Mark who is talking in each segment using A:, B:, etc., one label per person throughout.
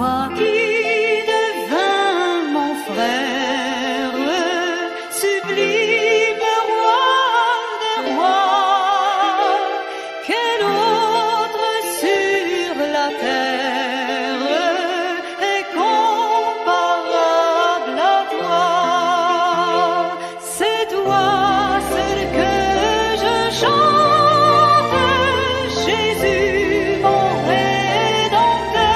A: toi qui devins mon frère, sublime roi des rois, quel autre sur la terre est comparable à toi? C'est toi seul que je chante, Jésus mon Rédempteur.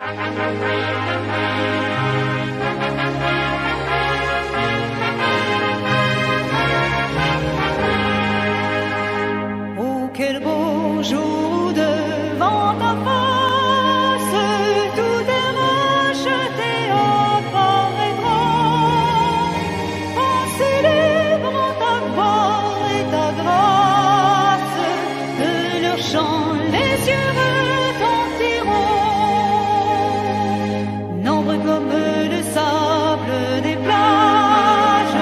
A: Oh, quel beau jour devant ta face, tout est racheté, apparaîtra. En célébrant ta gloire et ta grâce, de leur chant les yeux retentiront. Nombre comme le sable des plages,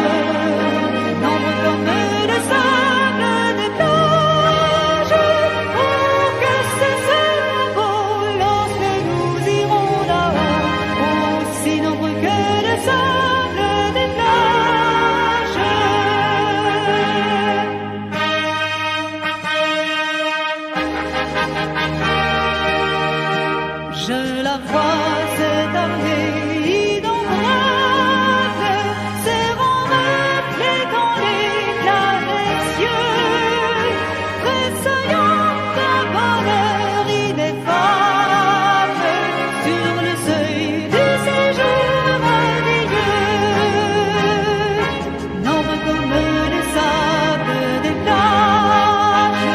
A: nombre comme le sable des plages. Oh, que c'est beau lorsque nous irons là-haut, aussi nombreux que le sable des plages. Je la vois, cette armée innombrable, serrant reflétant l'éclat des cieux, tressaillant d'un bonheur ineffable sur le seuil du séjour merveilleux. Nombre comme le sable des plages,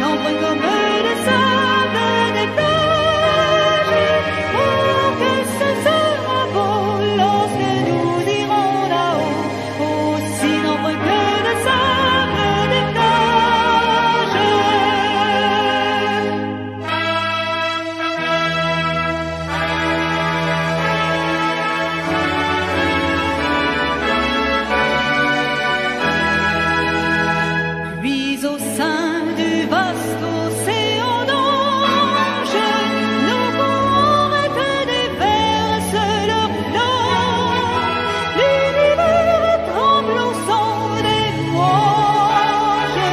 A: nombre comme le sable des plages. Oh, que ce sera beau lorsque nous irons là-haut, aussi nombreux que le sable des plages. Puis au sein du vaste océan d'anges, nos poètes déversent leurs flammes. L'univers tremble au son des louanges,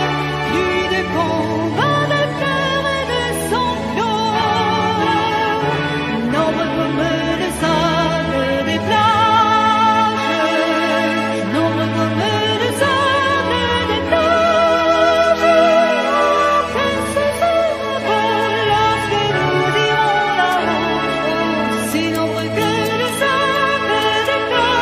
A: plus de combats, de pleurs et de sanglots. Nombre comme le sable des plages, nombre comme le sable des plages. Oh, que ce sera beau lorsque nous irons là-haut, aussi nombreux que le sable des plages.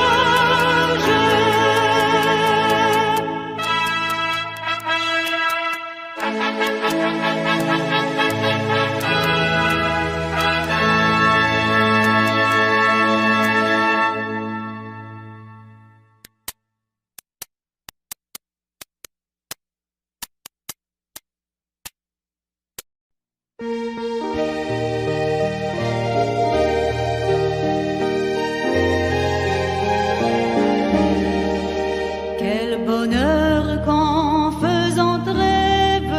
A: Quel bonheur qu'en faisant trêve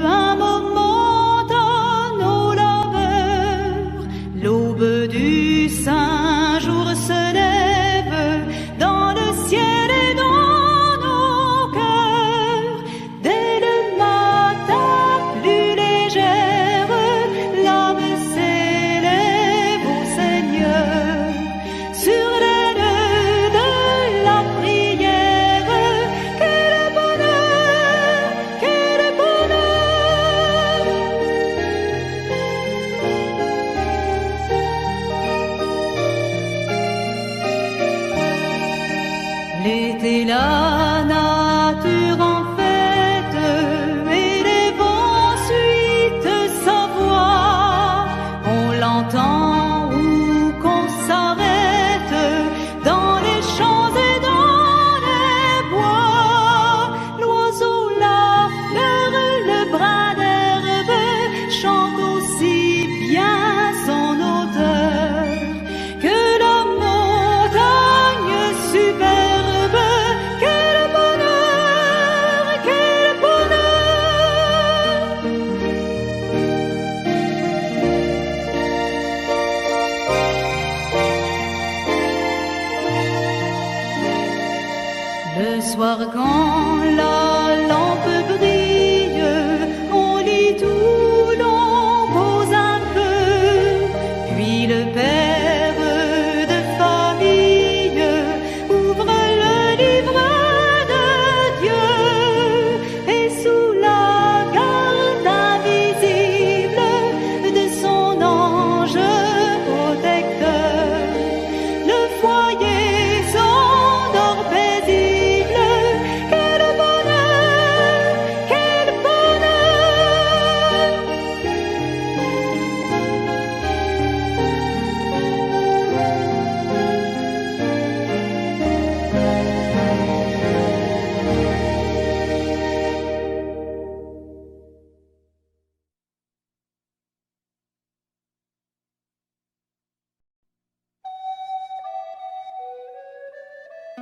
A: un moment à nos labeurs, l'aube du saint jour se lève dans le ciel et dans nos cœurs. Dès le matin plus légère, l'âme s'élève au Seigneur. Sur l'aile de la prière, quel bonheur, quel bonheur. L'été, la nature en fête, et les vents suivent sa voix. On l'entend où qu'on s'arrête, dans les champs et dans les bois. L'oiseau, la fleur, le brin d'herbe chante aussi bien son odeur que la montagne superbe. Quel bonheur, quel bonheur. Le soir quand la lampe brille, on lit tout, l'on pose un peu, puis le père de famille ouvre le livre de Dieu, et sous la garde invisible de son ange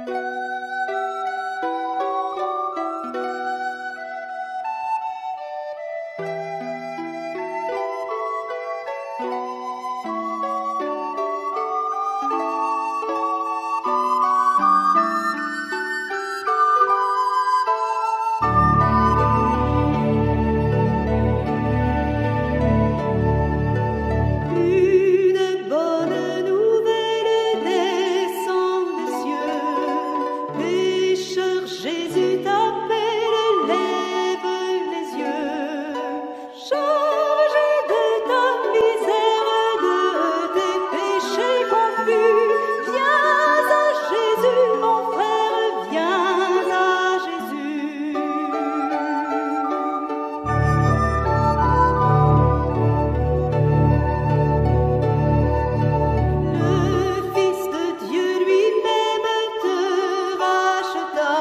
A: Une bonne nouvelle descend des cieux. Pécheur, Jésus t'appelle, lève les yeux. Chargé de ta misère, de tes péchés confus, viens à Jésus, mon frère, viens à Jésus. Le Fils de Dieu lui-même te racheta.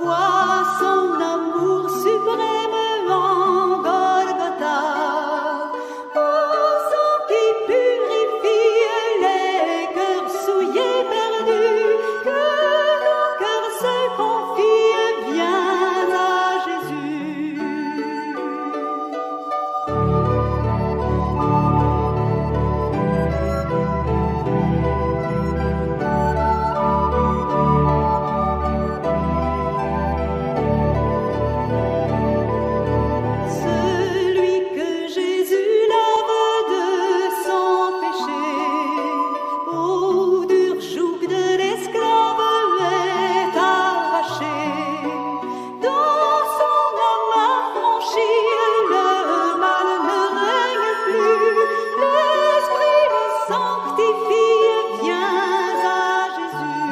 A: Vois son amour suprême en Golgotha. Au sang qui purifie les cœurs souillés, perdus, que nos cœurs se confient, viens à Jésus. Celui que Jésus lave de son péché, au dur joug de l'esclave est arraché. Dans son âme affranchie, le mal ne règne plus. L'Esprit le sanctifie, viens à Jésus.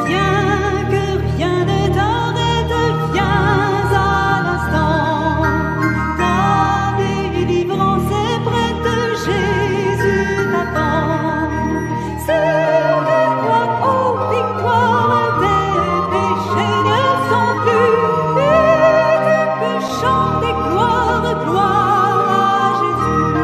A: Viens que rien ne t'arrête, viens à l'instant. Ta délivrance est prête, Jésus t'attend. Sur la croix, ô victoire, tes péchés ne sont plus. Et tu peux chanter gloire, gloire à Jésus.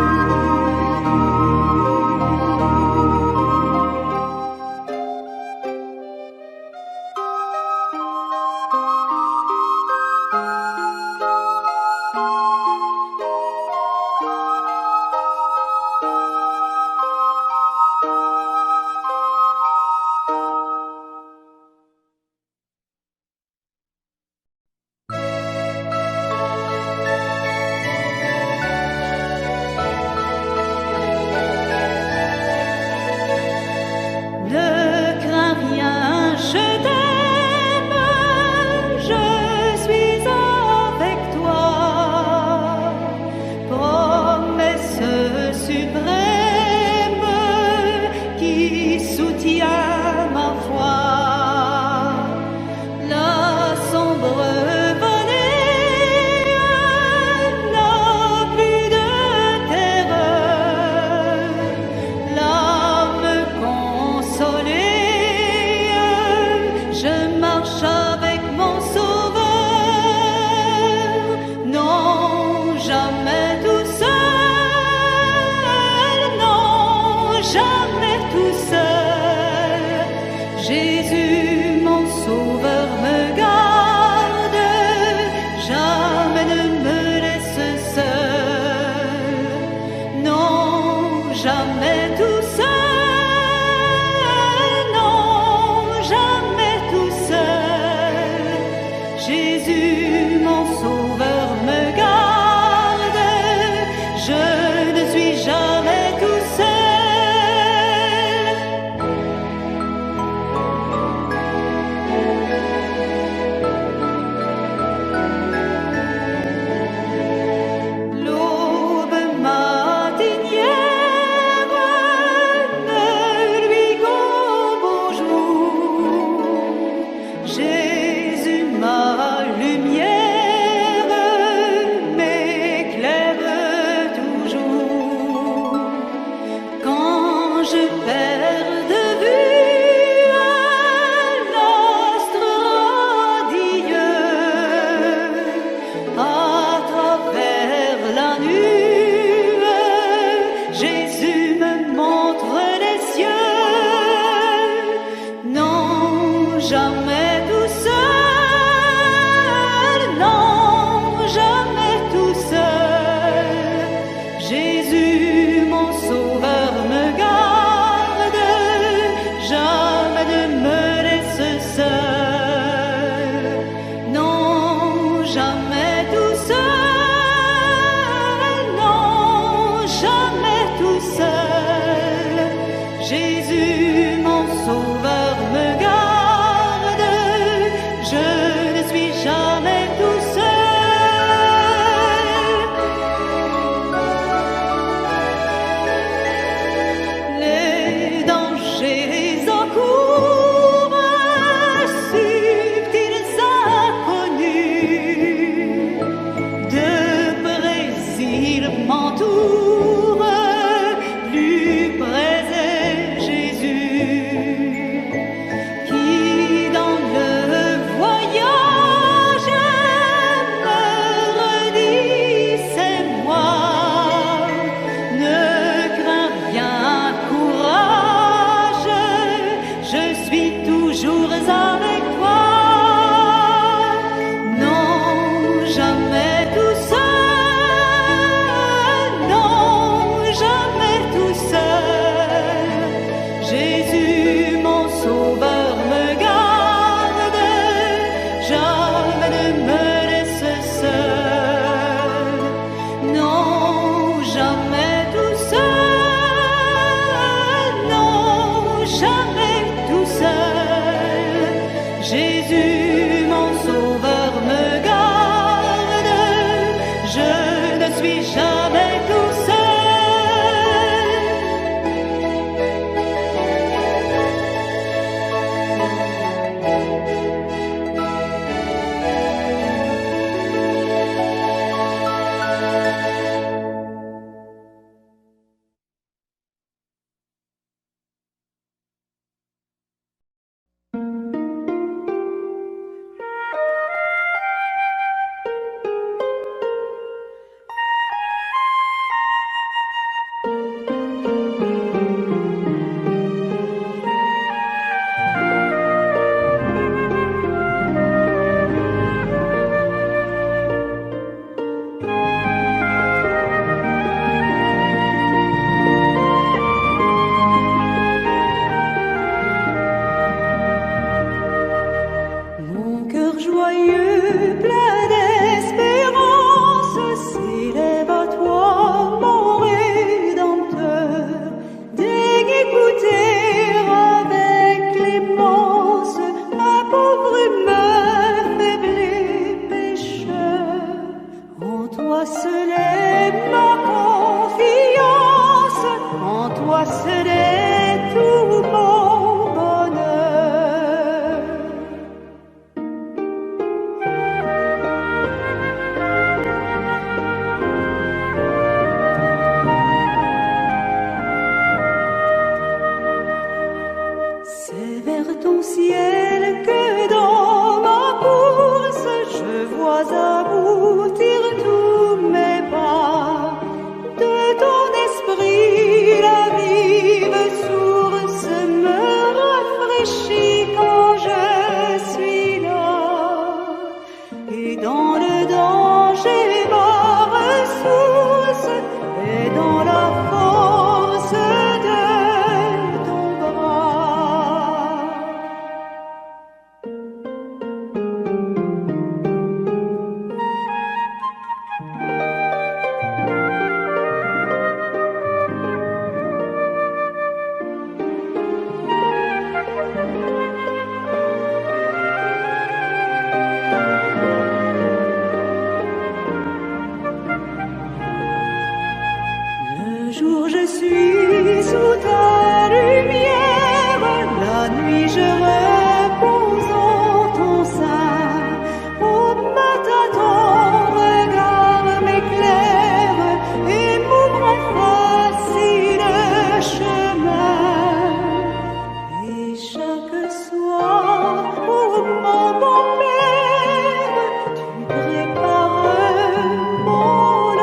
A: m'entoure, plus près est Jésus, qui dans le voyage me redit c'est moi. Ne crains rien, courage, je suis toujours avec toi. Non, jamais tout seul, non, jamais tout seul. Jésus, mon sauveur, me garde, jamais ne me laisse seul. Non, jamais tout seul, non, jamais tout seul. Jésus, mon sauveur, me garde, je ne suis jamais tout seul. Mon cœur joyeux, plein d'espérance, s'élève à toi, mon Rédempteur. Daigne écouter avec clémence ma pauvre humeur, faible et pécheur. En toi seul est ma confiance, en toi seul est tout mon bonheur. C'est vers ton ciel que dans ma course je vois aboutir tous mes pas. De ton esprit la vive source me rafraîchit quand je suis là. Et dans le danger ma ressource est dans la force de ton bras. Le jour je suis sous ta lumière, la nuit je repose en ton sein. Au matin ton regard m'éclaire et m'ouvre facile chemin. Et chaque soir, pour mon bon Père, tu prépares mon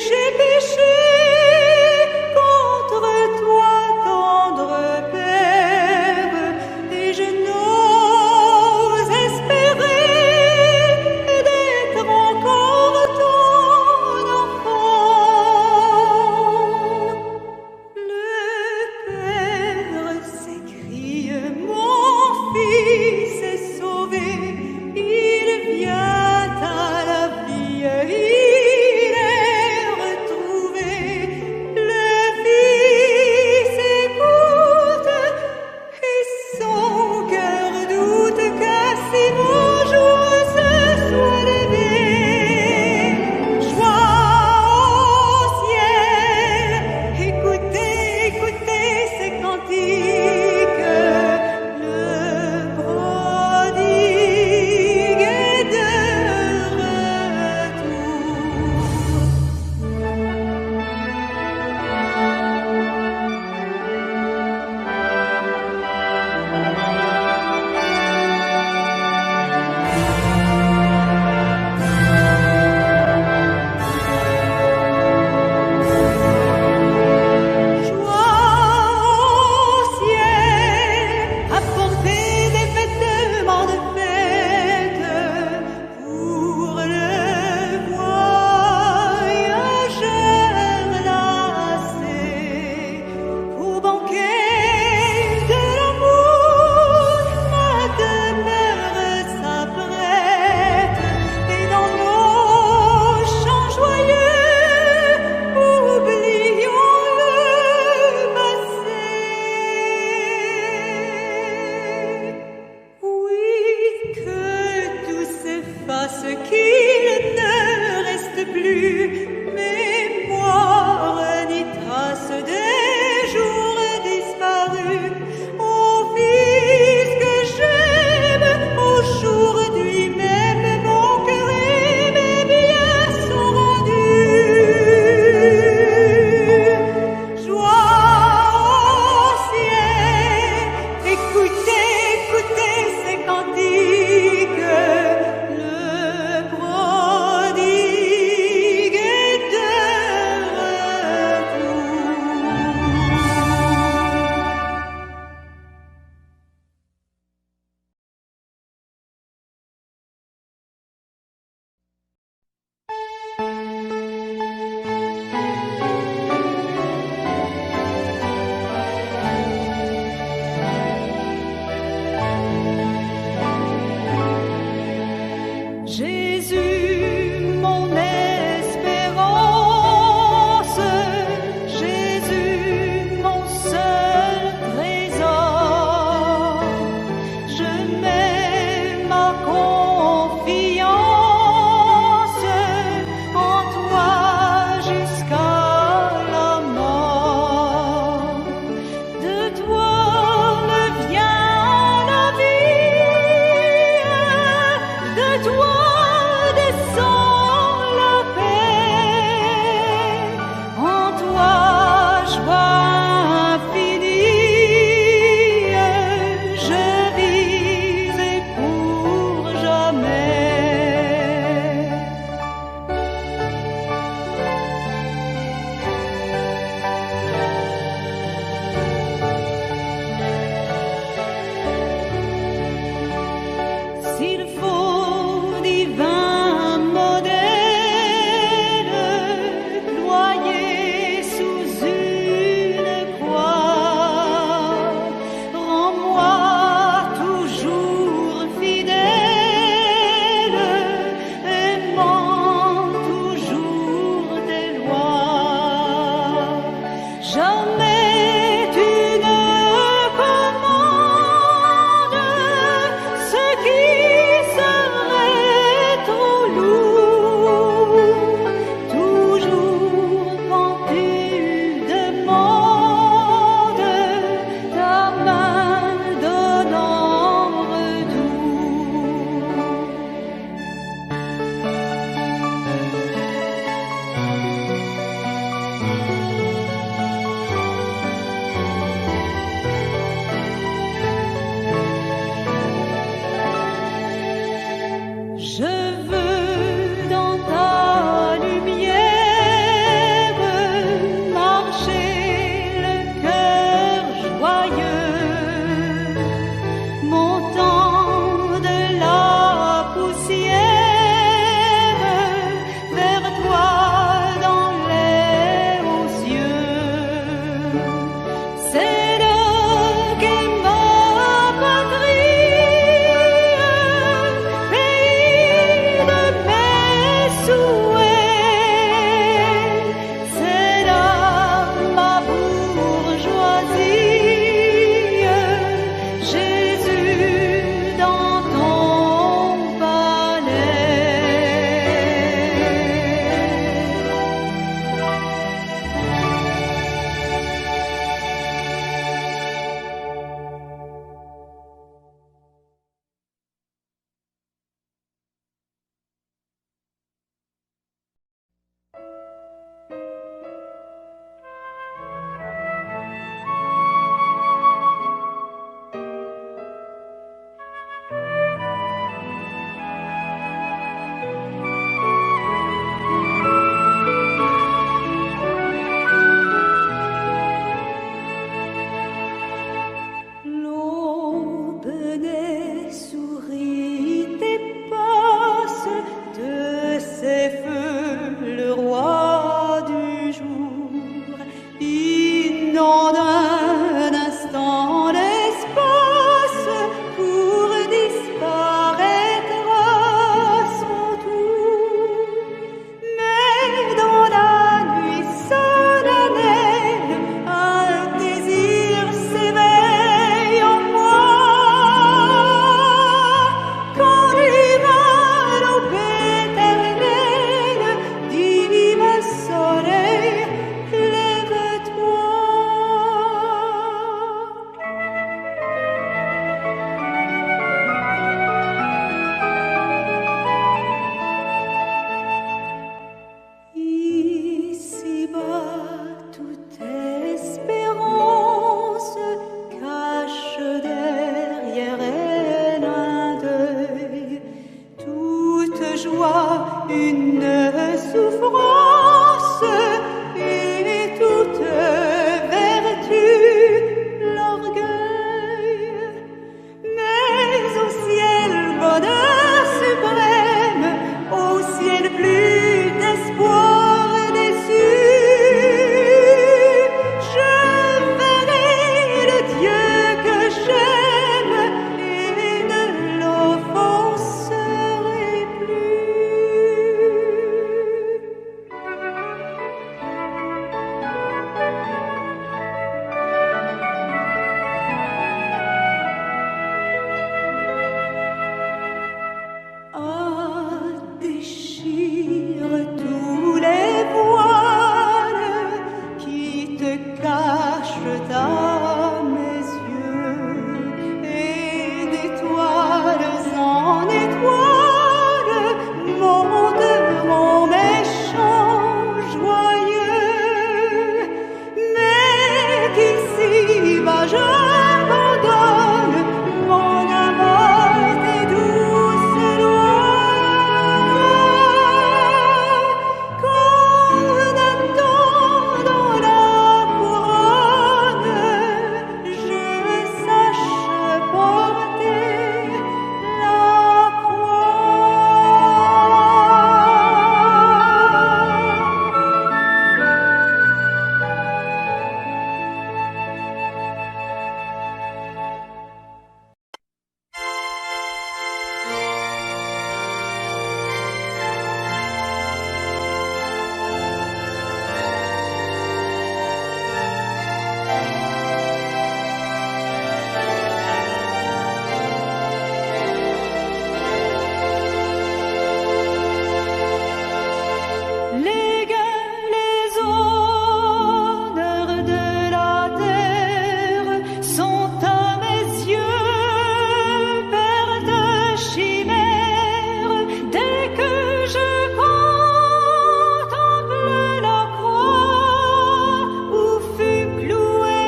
A: j'ai péché contre toi, tendre Père, et je n'ose espérer d'être encore ton enfant. Le Père s'écrie, mon fils est sauvé, il vient à la vie. souffrance et toute vertu, l'orgueil. Mais au ciel, bonheur suprême, au ciel plus d'espoir déçu, je verrai le Dieu que j'aime et ne l'offenserai plus. Ah, déchire tous les voiles qui te cachent à mes yeux, et d'étoiles en étoiles monteront mes chants joyeux. Mais qu'ici-bas j'abandonne mon amour tes douces lois, qu'en attendant la couronne, je sache porter la Les gains, les honneurs de la terre sont à mes yeux perte chimère. Dès que je contemple la croix où fut cloué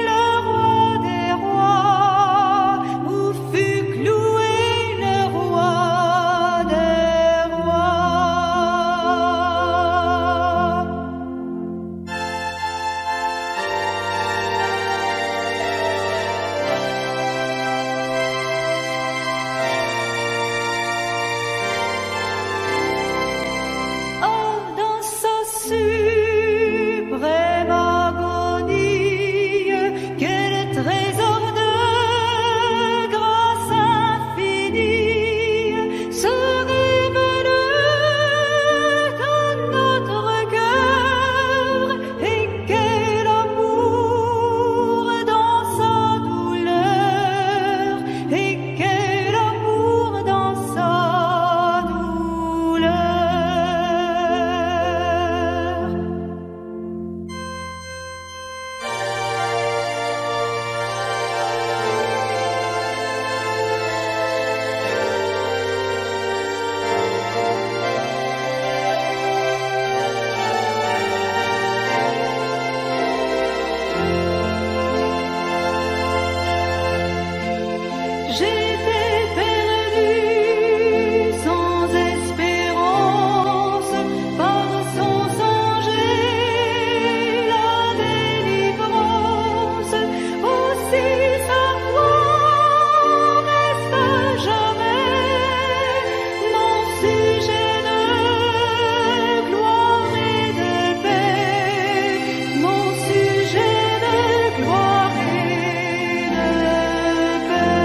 A: le roi des rois, où fut cloué le roi des rois. Oh, dans sa suprême agonie, quel trésor de grâce infinie se révèle dans notre cœur, et quel amour dans sa douleur, et quel amour dans sa douleur. J'étais perdu sans espérance, par son sang j'ai la délivrance. Aussi sa voix reste à jamais mon sujet de gloire et de paix, mon sujet de gloire et de paix.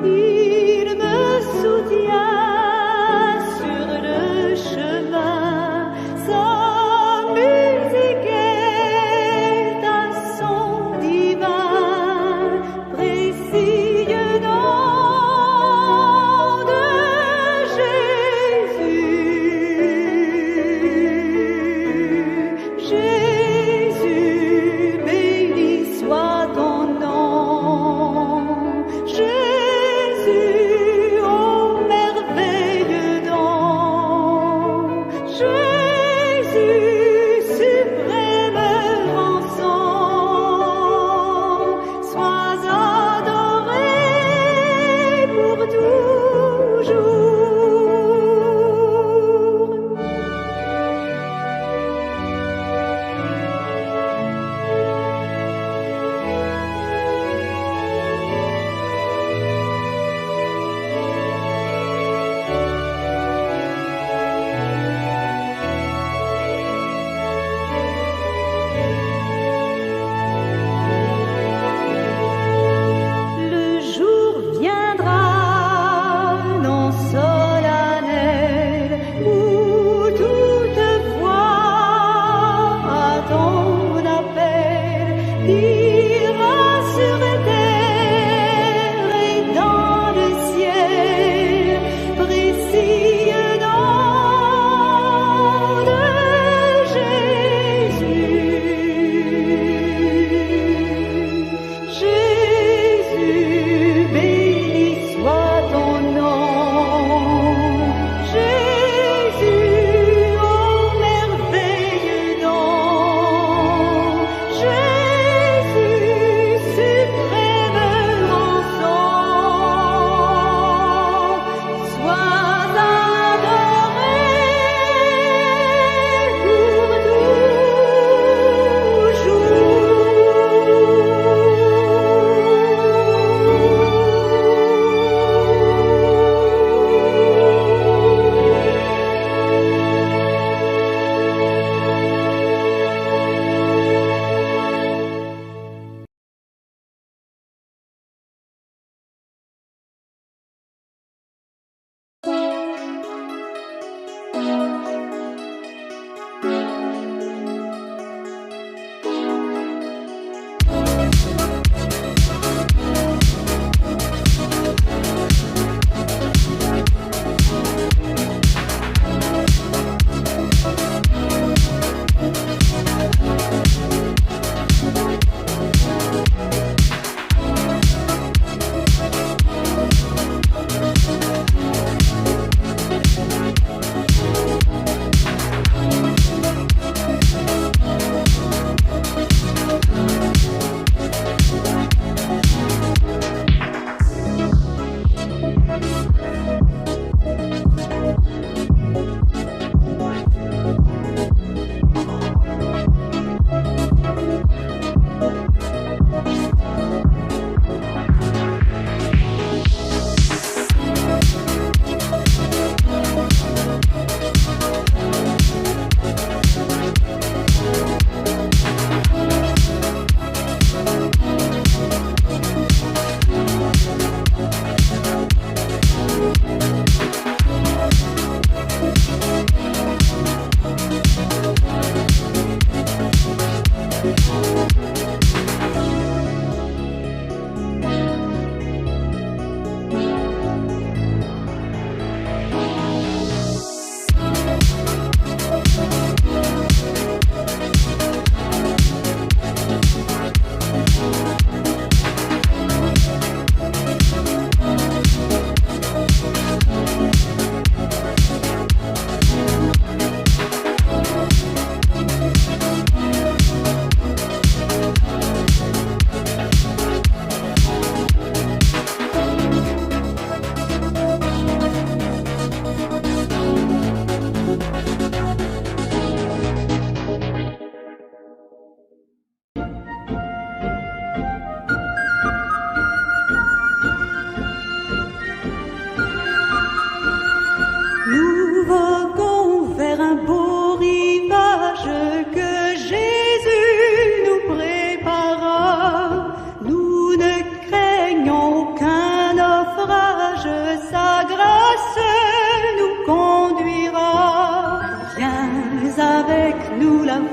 A: Il me soutient sur le chemin, sa musique est un son divin, précieux nom de Jésus. Jésus, béni soit ton nom. Jésus,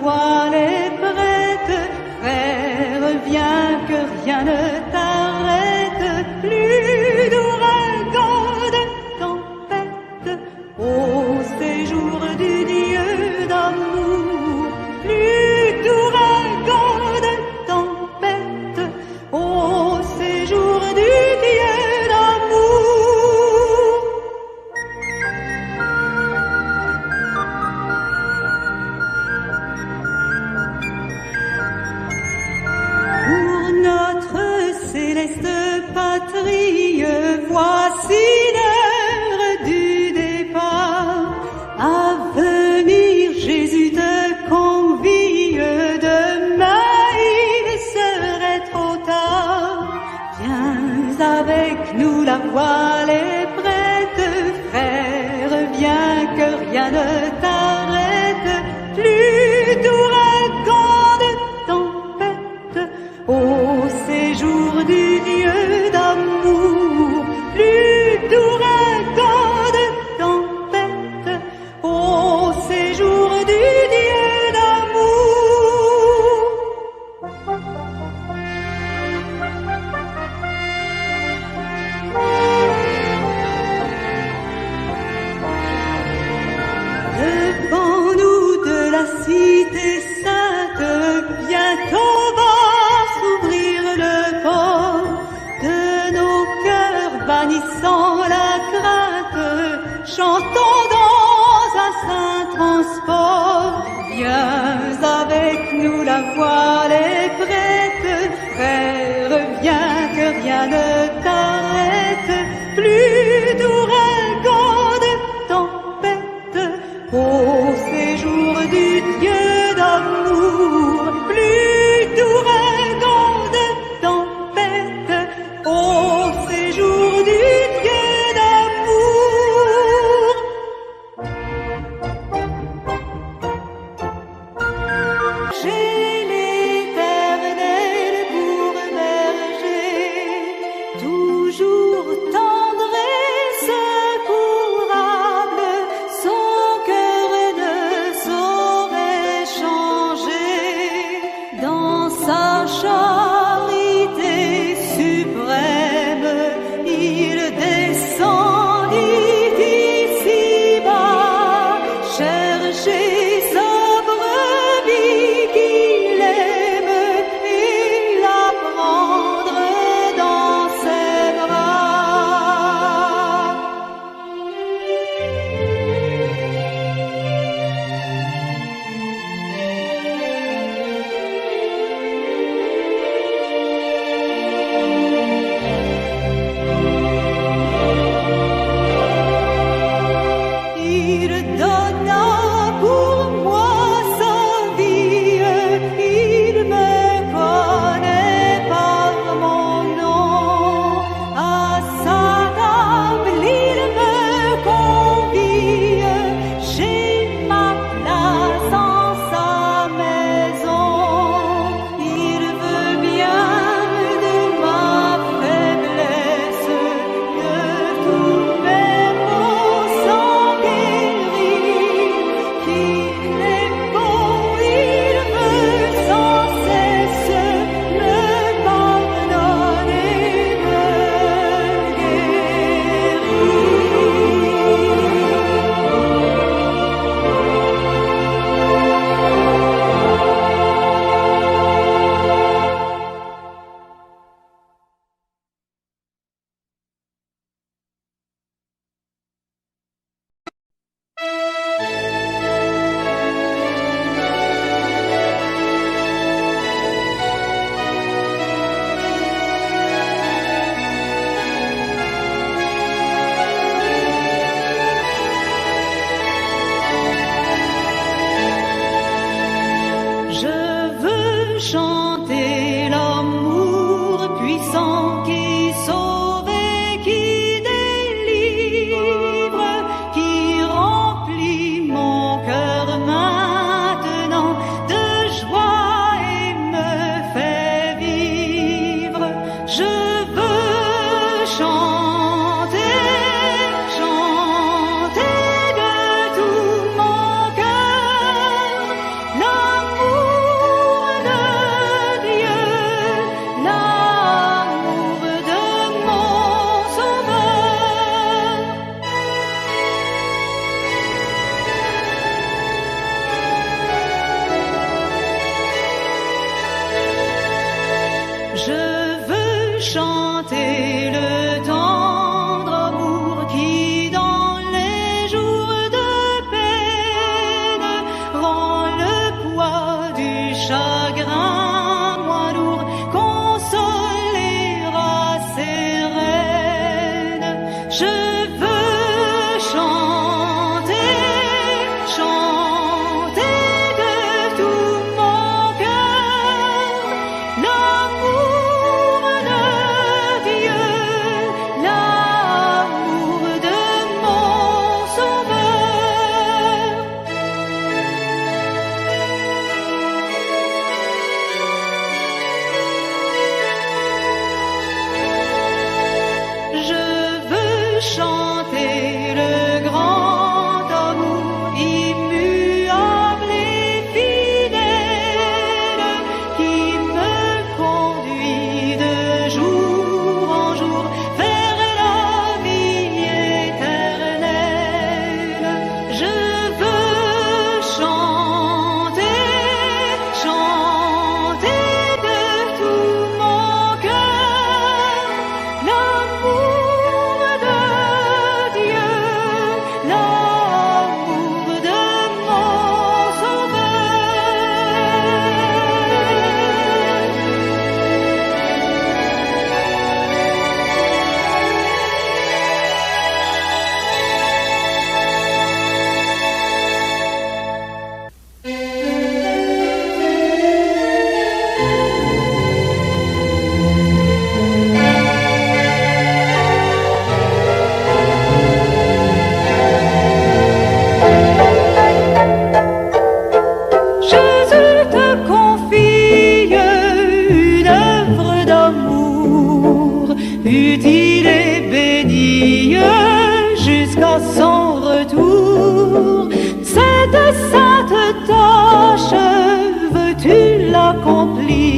A: voile est prête. Frère, viens que rien ne t'arrête. Plus d'ouragan, de tempête, au séjour du Dieu d'amour. Plus d'ouragan, de tempête, au séjour du Dieu d'amour. Pour notre céleste patrie, voici l'heure du départ. À venir, Jésus te convie, demain il serait trop tard. Viens avec nous, la voile est prête. Frère, viens que rien ne t'arrête. Plus d'ouragan, de tempête, au séjour du Dieu d'amour. Plus d'ouragan, de tempête, au séjour du Dieu d'amour. Devant nous de la cité sainte, bientôt va s'ouvrir le port. De nos cœurs bannissant la crainte, chantons dans un saint transport. Viens avec nous, la voile est prête. Frère, viens que rien ne t'arrête. Plus d'ouragan, de tempête, au séjour du Dieu d'amour. Plus d'ouragan, de tempête, au séjour du Dieu d'amour. J'ai l'Éternel pour berger,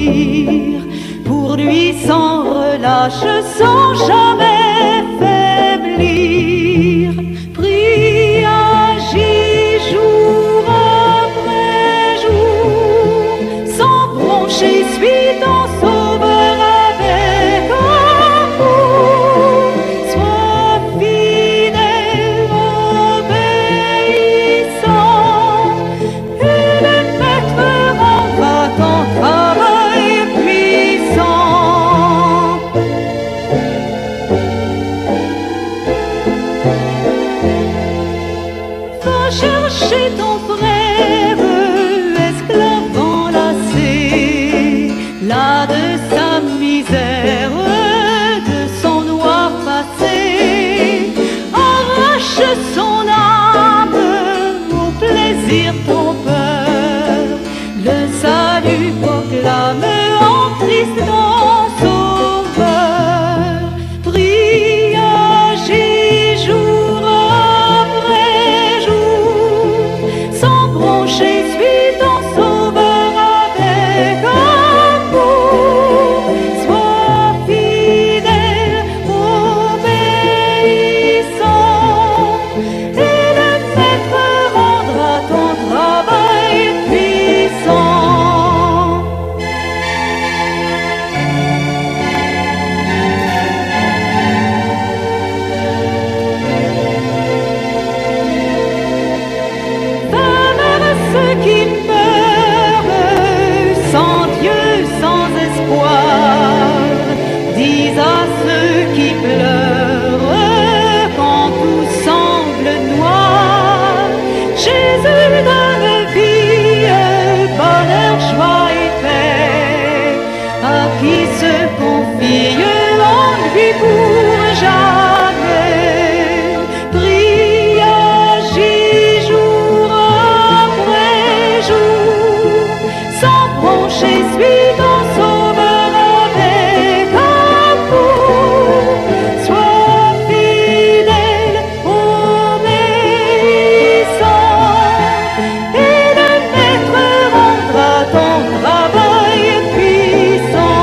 A: remplir, pour lui sans relâche, sans jamais faiblir. Prie, agis jour après jour, sans broncher, suis ton sauveur avec amour. Sois fidèle, obéissant, et le maître rendra ton travail puissant. Va chercher ton frère, esclave enlacé, là de sa misère, de son noir passé. Arrache son âme au plaisir trompeur. Le salut proclame en Christ ton sauveur. Prie, agis jour après jour, sans broncher, suis ton sauveur avec amour. Sois fidèle, obéissant, et le maître rendra ton travail puissant. Va vers ceux qui meurent, sans Dieu, sans espoir. Dis à ceux qui pleurent, quand tout semble noir, Jésus donne vie, bonheur, joie et paix, à qui se confie en lui pour jamais. Prie, agis jour après jour, sans broncher, suis ton sauveur avec amour. Sois fidèle, obéissant, et le maître rendra ton travail puissant.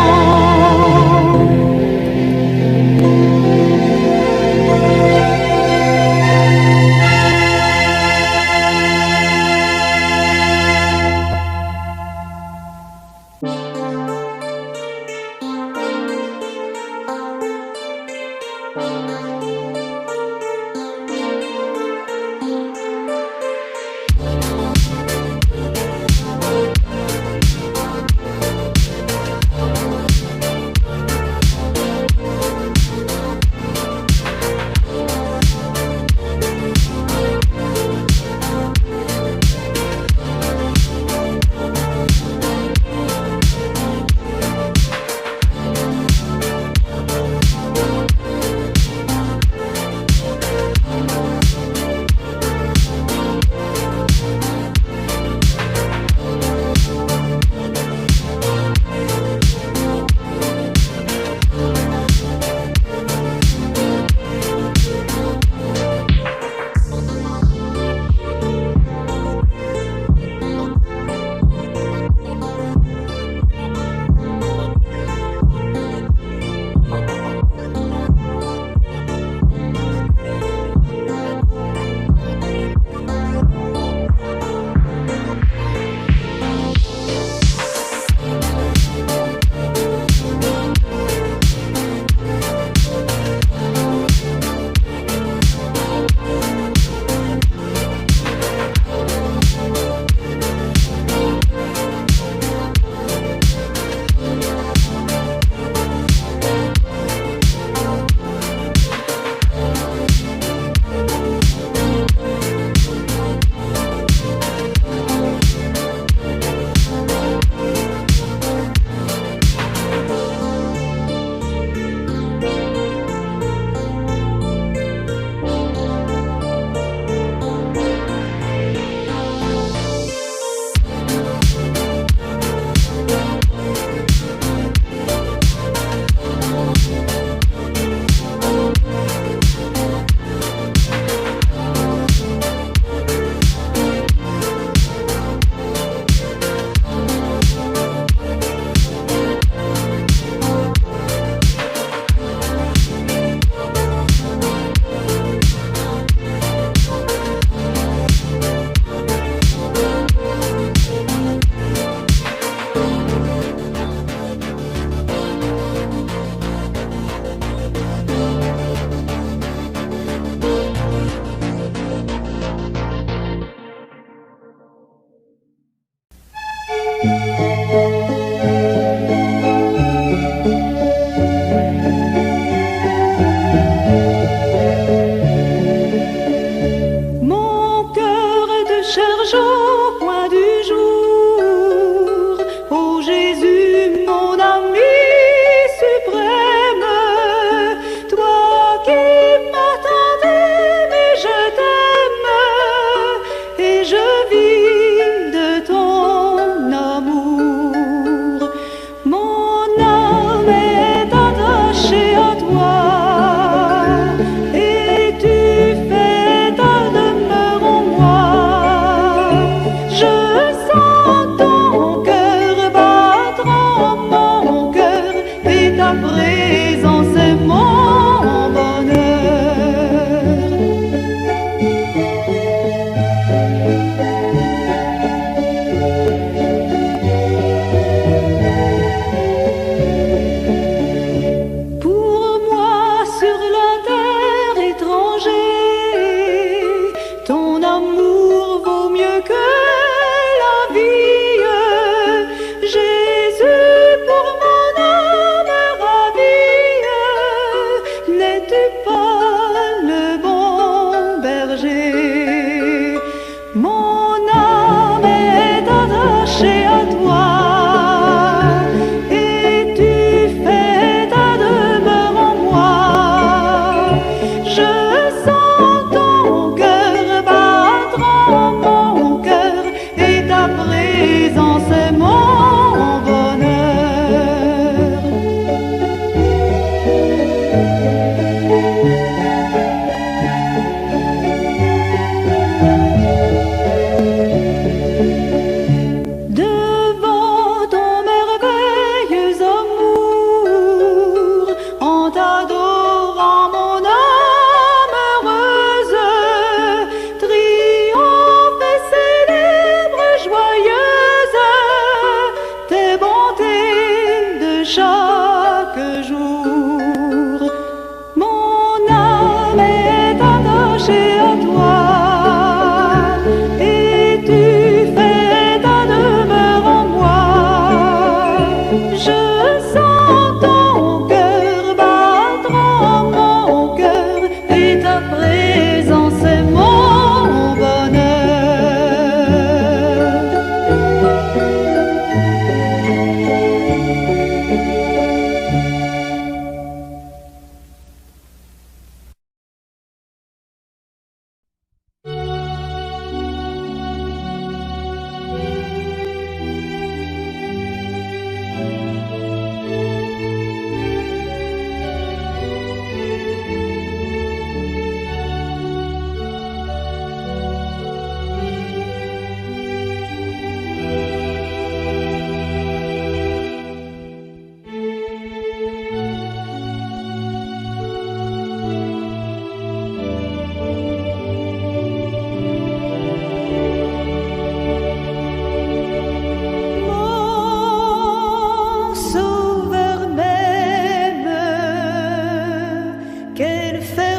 A: une fête.